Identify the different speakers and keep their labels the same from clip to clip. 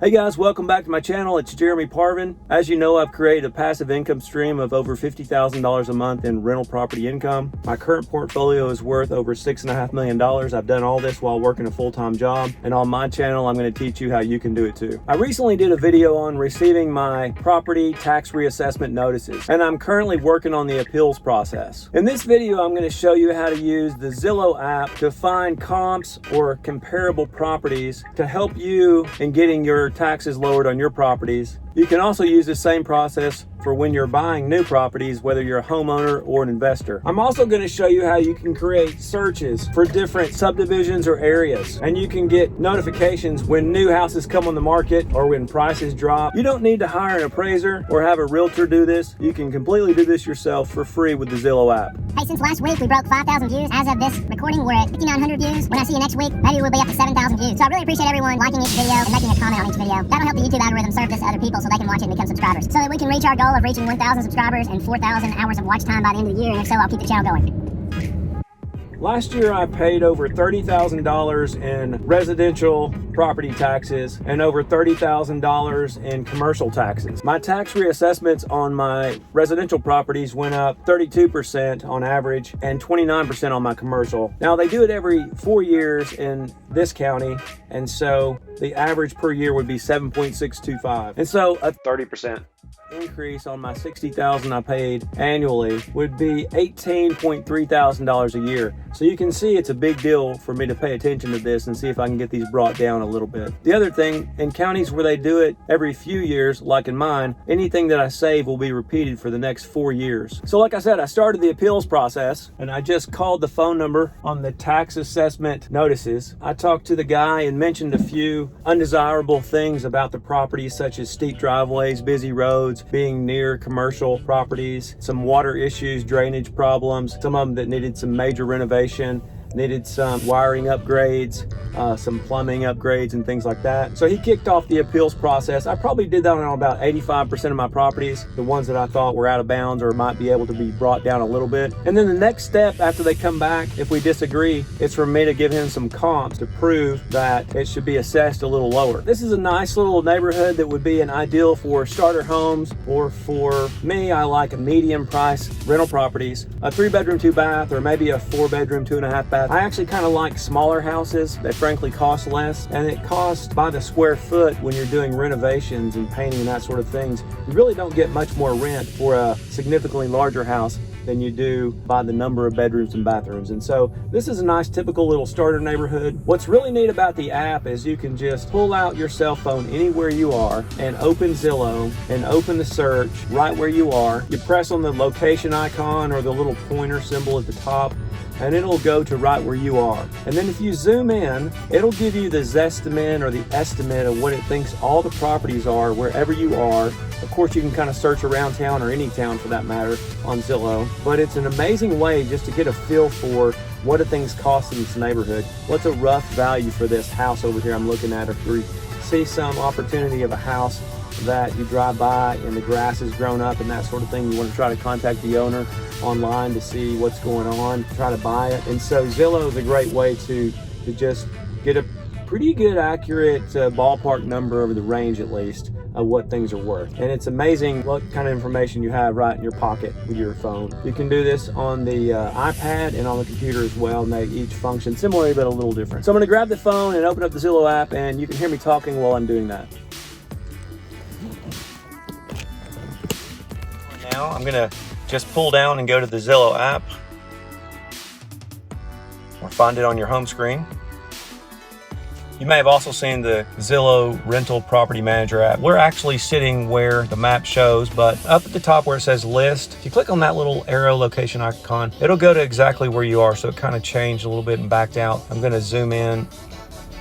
Speaker 1: Hey guys, welcome back to my channel. It's Jeremy Parvin. As you know, I've created a passive income stream of over $50,000 a month in rental property income. My current portfolio is worth over $6.5 million. I've done all this while working a full-time job, and on my channel, I'm going to teach you how you can do it too. I recently did a video on receiving my property tax reassessment notices, and I'm currently working on the appeals process. In this video, I'm going to show you how to use the Zillow app to find comps or comparable properties to help you in getting your taxes lowered on your properties. You can also use the same process for when you're buying new properties, whether you're a homeowner or an investor. I'm also going to show you how you can create searches for different subdivisions or areas, and you can get notifications when new houses come on the market or when prices drop. You don't need to hire an appraiser or have a realtor do this. You can completely do this yourself for free with the Zillow app.
Speaker 2: Hey, since last week we broke 5,000 views. As of this recording, we're at 5,900 views. When I see you next week, maybe we'll be up to 7,000 views. So I really appreciate everyone liking each video and making a comment on each video. That'll help the YouTube algorithm serve this to other people so they can watch it and become subscribers. So that we can reach our goal of reaching 1,000 subscribers and 4,000 hours of watch time by the end of the year. And if so, I'll keep the channel going.
Speaker 1: Last year, I paid over $30,000 in residential property taxes and over $30,000 in commercial taxes. My tax reassessments on my residential properties went up 32% on average and 29% on my commercial. Now, they do it every 4 years in this county, and so the average per year would be 7.625. And so a 30% increase on my $60,000 I paid annually would be $18,300 a year. So you can see it's a big deal for me to pay attention to this and see if I can get these brought down a little bit. The other thing, in counties where they do it every few years, like in mine, anything that I save will be repeated for the next 4 years. So like I said, I started the appeals process and I just called the phone number on the tax assessment notices. I talked to the guy and mentioned a few undesirable things about the property, such as steep driveways, busy roads, being near commercial properties, some water issues, drainage problems, some of them that needed some major renovation, needed some wiring upgrades, some plumbing upgrades and things like that. So he kicked off the appeals process. I probably did that on about 85% of my properties, the ones that I thought were out of bounds or might be able to be brought down a little bit. And then the next step after they come back, if we disagree, it's for me to give him some comps to prove that it should be assessed a little lower. This is a nice little neighborhood that would be an ideal for starter homes, or for me, I like a medium price rental properties, a 3-bedroom, 2-bath, or maybe a 4-bedroom, 2.5-bath. I actually kind of like smaller houses that frankly cost less, and it costs by the square foot when you're doing renovations and painting and that sort of things. You really don't get much more rent for a significantly larger house than you do by the number of bedrooms and bathrooms. And so this is a nice typical little starter neighborhood. What's really neat about the app is you can just pull out your cell phone anywhere you are and open Zillow and open the search right where you are. You press on the location icon or the little pointer symbol at the top, and it'll go to right where you are. And then if you zoom in, it'll give you the Zestimate or the estimate of what it thinks all the properties are wherever you are. Of course, you can kind of search around town or any town for that matter on Zillow, but it's an amazing way just to get a feel for what do things cost in this neighborhood. What's a rough value for this house over here I'm looking at? If you see some opportunity of a house that you drive by and the grass has grown up and that sort of thing, you want to try to contact the owner online to see what's going on, try to buy it. And so Zillow is a great way to just get a pretty good accurate ballpark number of the range, at least, of what things are worth. And it's amazing what kind of information you have right in your pocket with your phone. You can do this on the iPad and on the computer as well, and they each function similarly but a little different. So I'm going to grab the phone and open up the Zillow app, and you can hear me talking while I'm doing that. Now I'm going to just pull down and go to the Zillow app, or find it on your home screen. You may have also seen the Zillow Rental Property Manager app. We're actually sitting where the map shows, but up at the top where it says list, if you click on that little arrow location icon, it'll go to exactly where you are. So it kind of changed a little bit and backed out. I'm going to zoom in,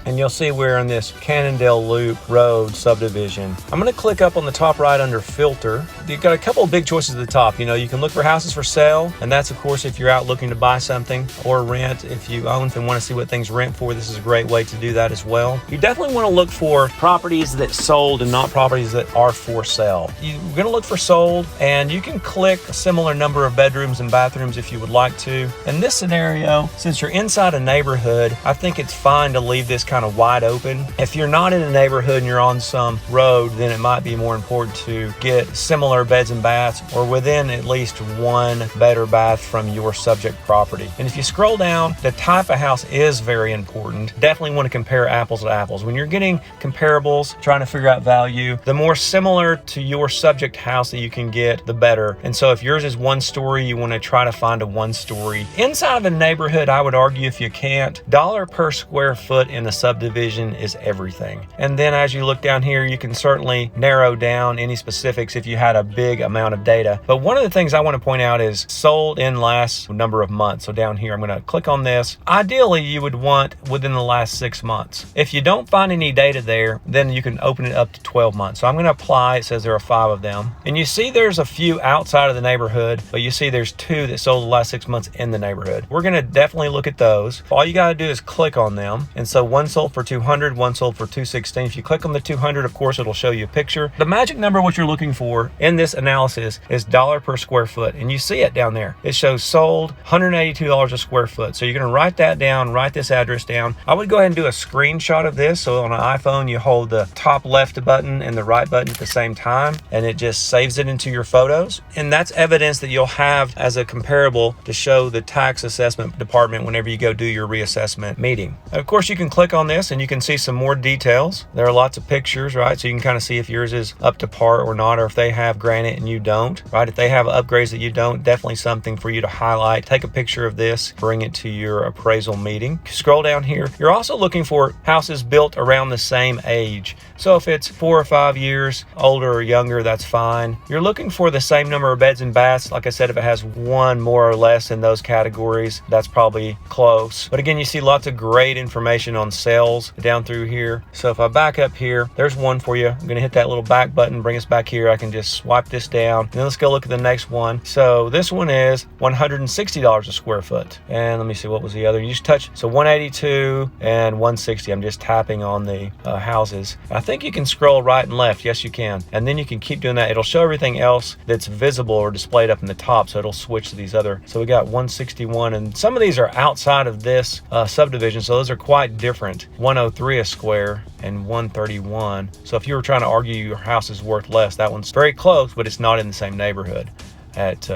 Speaker 1: and you'll see we're in this Cannondale Loop Road subdivision. I'm going to click up on the top right under filter, you've got a couple of big choices at the top. You can look for houses for sale, and that's of course if you're out looking to buy something, or rent if you own and want to see what things rent for. This is a great way to do that as well. You definitely want to look for properties that sold and not properties that are for sale. You're going to look for sold, and you can click a similar number of bedrooms and bathrooms if you would like to. In this scenario, since you're inside a neighborhood, I think it's fine to leave this kind of wide open. If you're not in a neighborhood and you're on some road, then it might be more important to get similar beds and baths, or within at least one bed or bath from your subject property. And if you scroll down, the type of house is very important. Definitely want to compare apples to apples. When you're getting comparables, trying to figure out value, the more similar to your subject house that you can get, the better. And so if yours is one story, you want to try to find a one story. Inside of a neighborhood, I would argue if you can't, dollar per square foot in a subdivision is everything. And then as you look down here, you can certainly narrow down any specifics if you had a big amount of data. But one of the things I want to point out is sold in last number of months. So down here, I'm going to click on this. Ideally, you would want within the last 6 months. If you don't find any data there, then you can open it up to 12 months. So I'm going to apply. It says there are 5 of them. And you see there's a few outside of the neighborhood, but you see there's 2 that sold the last 6 months in the neighborhood. We're going to definitely look at those. All you got to do is click on them. And so one sold for 200, one sold for 216. If you click on the 200, of course, it'll show you a picture. The magic number, what you're looking for in this analysis, is dollar per square foot. And you see it down there. It shows sold $182 a square foot. So you're going to write that down, write this address down. I would go ahead and do a screenshot of this. So on an iPhone, you hold the top left button and the right button at the same time, and it just saves it into your photos. And that's evidence that you'll have as a comparable to show the tax assessment department whenever you go do your reassessment meeting. Of course, you can click on this and you can see some more details. There are lots of pictures, right? So you can kind of see if yours is up to par or not, or if they have granite and you don't, right? If they have upgrades that you don't, definitely something for you to highlight. Take a picture of this, bring it to your appraisal meeting. Scroll down here. You're also looking for houses built around the same age. So if it's 4 or 5 years older or younger, that's fine. You're looking for the same number of beds and baths. Like I said, if it has one more or less in those categories, that's probably close. But again, you see lots of great information on sales down through here. So if I back up here, there's one for you. I'm going to hit that little back button, bring us back here. I can just swipe this down. And then let's go look at the next one. So this one is $160 a square foot. And let me see, what was the other? You just touch, so 182 and 160. I'm just tapping on the houses. I think you can scroll right and left. Yes, you can. And then you can keep doing that. It'll show everything else that's visible or displayed up in the top. So it'll switch to these other. So we got 161, and some of these are outside of this subdivision. So those are quite different. 103 a square and 131. So if you were trying to argue your house is worth less, that one's very close, but it's not in the same neighborhood at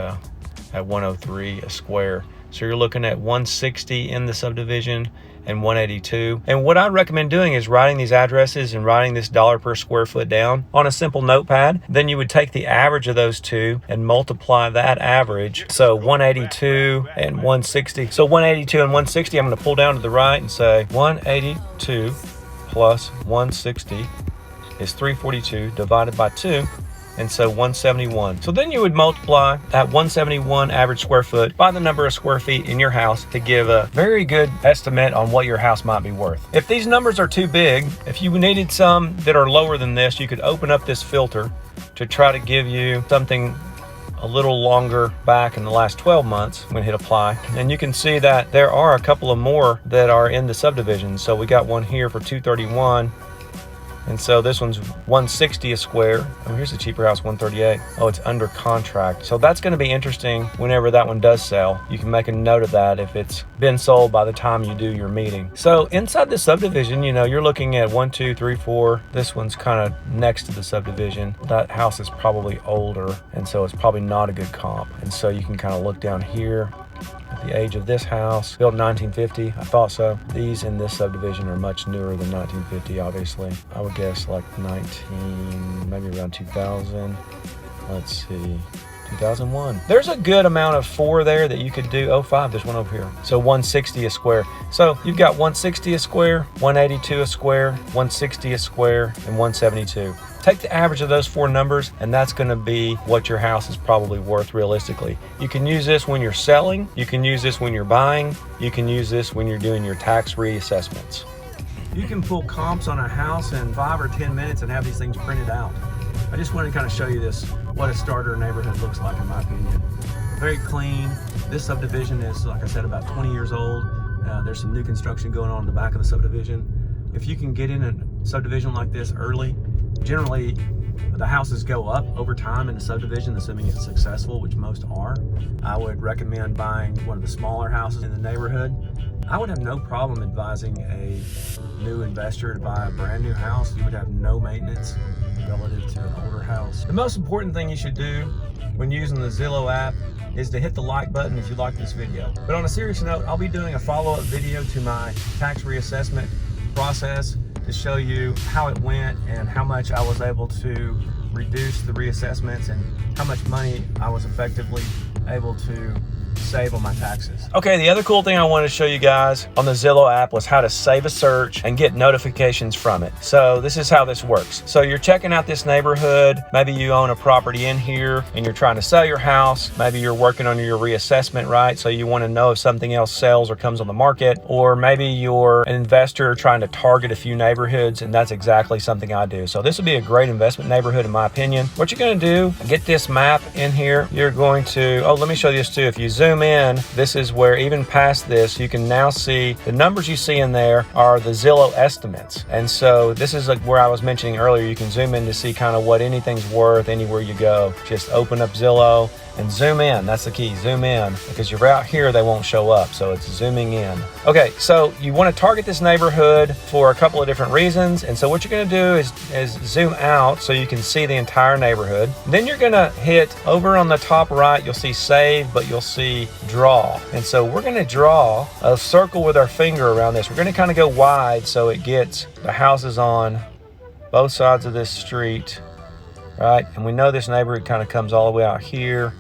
Speaker 1: 103 a square. So you're looking at 160 in the subdivision and 182. And what I recommend doing is writing these addresses and writing this dollar per square foot down on a simple notepad. Then you would take the average of those two and multiply that average. So 182 and 160. So 182 and 160, I'm going to pull down to the right and say 182 plus 160 is 342 divided by 2. And so 171. So then you would multiply that 171 average square foot by the number of square feet in your house to give a very good estimate on what your house might be worth. If these numbers are too big, if you needed some that are lower than this, you could open up this filter to try to give you something a little longer back in the last 12 months. I'm going to hit apply, and you can see that there are a couple of more that are in the subdivision. So we got one here for 231. And so this one's 160 a square. Oh, here's a cheaper house, 138. Oh, it's under contract. So that's going to be interesting whenever that one does sell. You can make a note of that if it's been sold by the time you do your meeting. So inside the subdivision, you know, you're looking at 1, 2, 3, 4. This one's kind of next to the subdivision. That house is probably older, and so it's probably not a good comp. And so you can kind of look down here at the age of this house, built in 1950. I thought so. These in this subdivision are much newer than 1950, obviously. I would guess like maybe around 2000. Let's see, 2001. There's a good amount of 4 there that you could do. 05, there's one over here. So 160 a square. So you've got 160 a square, 182 a square, 160 a square, and 172. Take the average of those 4 numbers, and that's going to be what your house is probably worth realistically. You can use this when you're selling. You can use this when you're buying. You can use this when you're doing your tax reassessments. You can pull comps on a house in 5 or 10 minutes and have these things printed out. I just wanted to kind of show you this, what a starter neighborhood looks like in my opinion. Very clean. This subdivision is, like I said, about 20 years old. There's some new construction going on in the back of the subdivision. If you can get in a subdivision like this early, generally the houses go up over time in the subdivision, assuming it's successful, which most are. I would recommend buying one of the smaller houses in the neighborhood. I would have no problem advising a new investor to buy a brand new house. You would have no maintenance relative to an older house. The most important thing you should do when using the Zillow app is to hit the like button if you like this video. But on a serious note, I'll be doing a follow-up video to my tax reassessment process to show you how it went and how much I was able to reduce the reassessments and how much money I was effectively able to save on my taxes. Okay, the other cool thing I wanted to show you guys on the Zillow app was how to save a search and get notifications from it. So this is how this works. So you're checking out this neighborhood. Maybe you own a property in here and you're trying to sell your house. Maybe you're working on your reassessment, right? So you want to know if something else sells or comes on the market. Or maybe you're an investor trying to target a few neighborhoods, and that's exactly something I do. So this would be a great investment neighborhood in my opinion. What you're going to do, get this map in here. You're going to, let me show you this too. If you zoom in, this is where even past this, you can now see the numbers you see in there are the Zillow estimates. And so this is like where I was mentioning earlier, you can zoom in to see kind of what anything's worth anywhere you go. Just open up Zillow and zoom in. That's the key, zoom in, because you're out here, they won't show up. So it's zooming in. Okay, so you want to target this neighborhood for a couple of different reasons. And so what you're going to do is zoom out so you can see the entire neighborhood. Then you're going to hit over on the top right, you'll see save, but you'll see draw. And so we're going to draw a circle with our finger around this. We're going to kind of go wide so it gets the houses on both sides of this street, right? And we know this neighborhood kind of comes all the way out here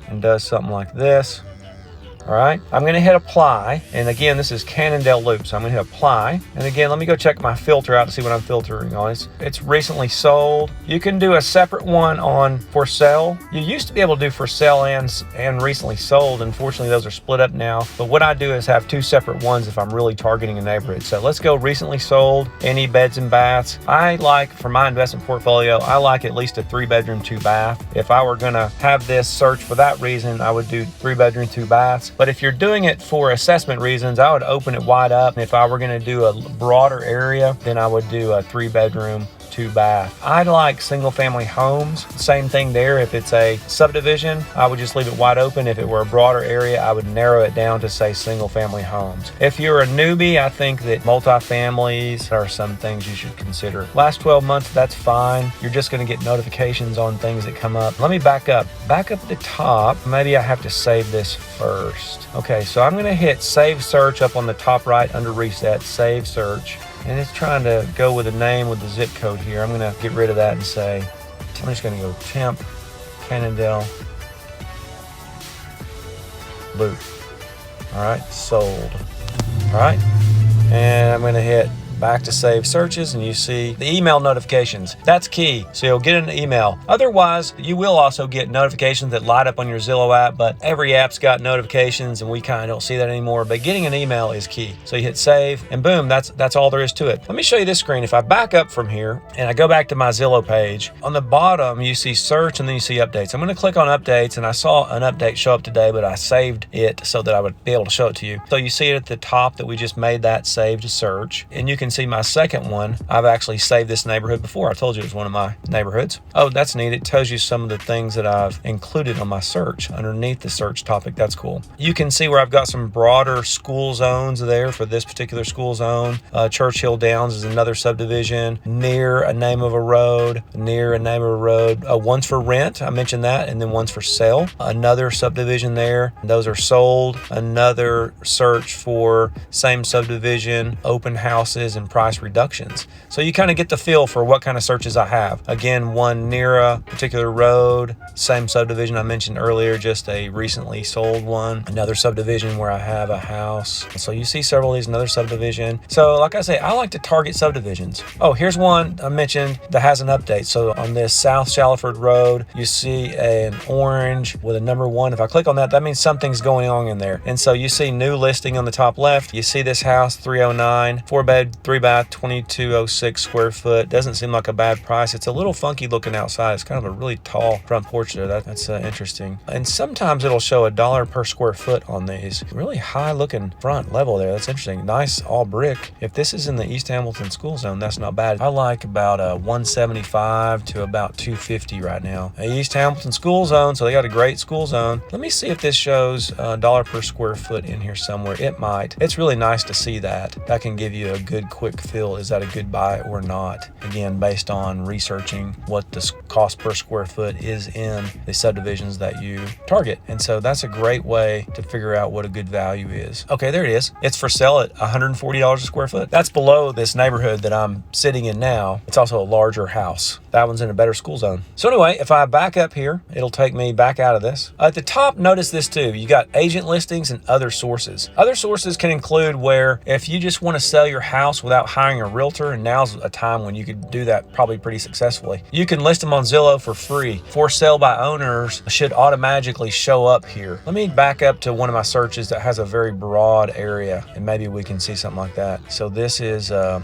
Speaker 1: and does something like this. All right, I'm going to hit apply. And again, this is Cannondale Loop. So I'm going to hit apply. And again, let me go check my filter out to see what I'm filtering on. It's recently sold. You can do a separate one on for sale. You used to be able to do for sale and recently sold. Unfortunately, those are split up now. But what I do is have two separate ones if I'm really targeting a neighborhood. So let's go recently sold, any beds and baths. I like, for my investment portfolio, I like at least a 3-bedroom, 2-bath. If I were going to have this search for that reason, I would do 3-bedroom, 2 baths. But if you're doing it for assessment reasons, I would open it wide up. And if I were going to do a broader area, then I would do a 3-bedroom, 2-bath. I like single family homes. Same thing there. If it's a subdivision, I would just leave it wide open. If it were a broader area, I would narrow it down to say single family homes. If you're a newbie, I think that multifamilies are some things you should consider. Last 12 months, that's fine. You're just going to get notifications on things that come up. Let me back up. Back up at the top. Maybe I have to save this first. Okay, so I'm going to hit save search up on the top right under reset, save search. And it's trying to go with a name with the zip code here. I'm going to get rid of that and say, I'm just going to go temp, Cannondale, Loop. All right, sold. All right, and I'm going to hit back to save searches, and you see the email notifications. That's key. So you'll get an email. Otherwise, you will also get notifications that light up on your Zillow app, but every app's got notifications and we kind of don't see that anymore. But getting an email is key. So you hit save and boom, that's all there is to it. Let me show you this screen. If I back up from here and I go back to my Zillow page, on the bottom you see search and then you see updates. I'm going to click on updates, and I saw an update show up today, but I saved it so that I would be able to show it to you. So you see it at the top that we just made that save to search, and you can see my second one. I've actually saved this neighborhood before. I told you it was one of my neighborhoods. Oh, that's neat. It tells you some of the things that I've included on my search underneath the search topic. That's cool. You can see where I've got some broader school zones there for this particular school zone. Churchill Downs is another subdivision near a name of a road, one's for rent. I mentioned that. And then one's for sale. Another subdivision there. Those are sold. Another search for same subdivision, open houses, and price reductions. So you kind of get the feel for what kind of searches I have. Again, one near a particular road, same subdivision I mentioned earlier, just a recently sold one. Another subdivision where I have a house. So you see several of these, another subdivision. So like I say, I like to target subdivisions. Oh, here's one I mentioned that has an update. So on this South Shallowford Road, you see an orange with a number 1. If I click on that, that means something's going on in there. And so you see new listing on the top left. You see this house, 309, 4-bed, 3-bath, 2206 square foot. Doesn't seem like a bad price. It's a little funky looking outside. It's kind of a really tall front porch there. That's interesting. And sometimes it'll show $1 per square foot on these. Really high looking front level there. That's interesting. Nice all brick. If this is in the East Hamilton school zone, that's not bad. I like about 175 to about 250 right now. East Hamilton school zone, so they got a great school zone. Let me see if this shows $1 per square foot in here somewhere. It might. It's really nice to see that. That can give you a good quick feel. Is that a good buy or not? Again, based on researching what the cost per square foot is in the subdivisions that you target. And so that's a great way to figure out what a good value is. Okay, there it is. It's for sale at $140 a square foot. That's below this neighborhood that I'm sitting in now. It's also a larger house. That one's in a better school zone. So anyway, if I back up here, it'll take me back out of this. At the top, notice this too. You got agent listings and other sources. Other sources can include where if you just want to sell your house without hiring a realtor, and now's a time when you could do that probably pretty successfully. You can list them on Zillow for free. For sale by owners should automatically show up here. Let me back up to one of my searches that has a very broad area, and maybe we can see something like that. So this is a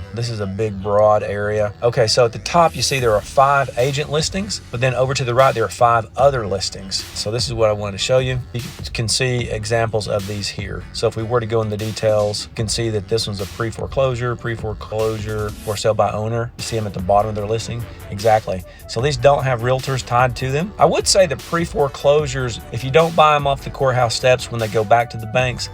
Speaker 1: big broad area. Okay, so at the top you see there are 5 agent listings, but then over to the right there are 5 other listings. So this is what I wanted to show you. You can see examples of these here. So if we were to go in the details, you can see that this one's a pre-foreclosure, for sale by owner. You see them at the bottom of their listing. Exactly. So these don't have realtors tied to them. I would say that pre-foreclosures, if you don't buy them off the courthouse steps when they go back to the banks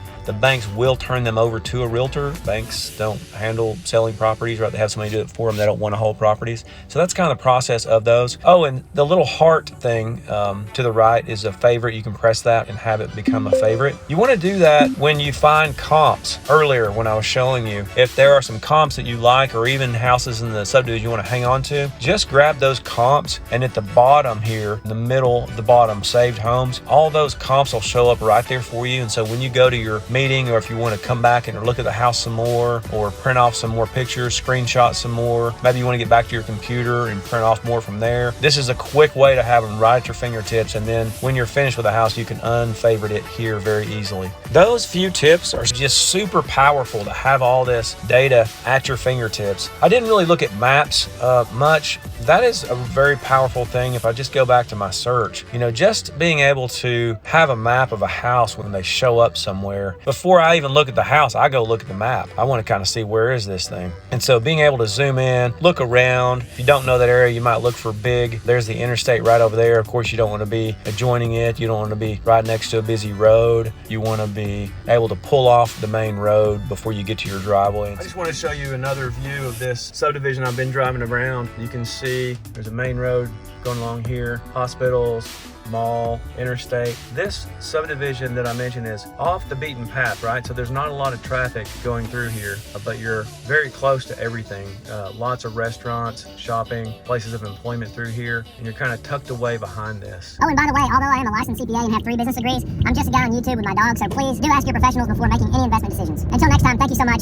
Speaker 1: will turn them over to a realtor. Banks don't handle selling properties, right? They have somebody do it for them. They don't want to hold properties. So that's kind of the process of those. Oh, and the little heart thing to the right is a favorite. You can press that and have it become a favorite. You want to do that when you find comps. Earlier when I was showing you, if there are some comps that you like, or even houses in the subdivision you want to hang on to, just grab those comps, and at the bottom here, in the middle, the bottom, saved homes, all those comps will show up right there for you. And so when you go to your meeting, or if you want to come back and look at the house some more, or print off some more pictures, screenshot some more, maybe you want to get back to your computer and print off more from there, this is a quick way to have them right at your fingertips. And then when you're finished with the house, you can unfavorite it here very easily. Those few tips are just super powerful to have all this data at your fingertips. I didn't really look at maps much. That is a very powerful thing. If I just go back to my search, just being able to have a map of a house when they show up somewhere. Before I even look at the house, I go look at the map. I want to kind of see, where is this thing? And so being able to zoom in, look around. If you don't know that area, you might look for big. There's the interstate right over there. Of course, you don't want to be adjoining it. You don't want to be right next to a busy road. You want to be able to pull off the main road before you get to your driveway. I just want to show you another view of this subdivision I've been driving around. You can see there's a main road going along here, hospitals, mall, interstate. This subdivision that I mentioned is off the beaten path, right? So there's not a lot of traffic going through here, but you're very close to everything. Lots of restaurants, shopping, places of employment through here, and you're kind of tucked away behind this.
Speaker 2: Oh, and by the way, although I am a licensed CPA and have 3 business degrees, I'm just a guy on YouTube with my dog, so please do ask your professionals before making any investment decisions. Until next time, thank you so much.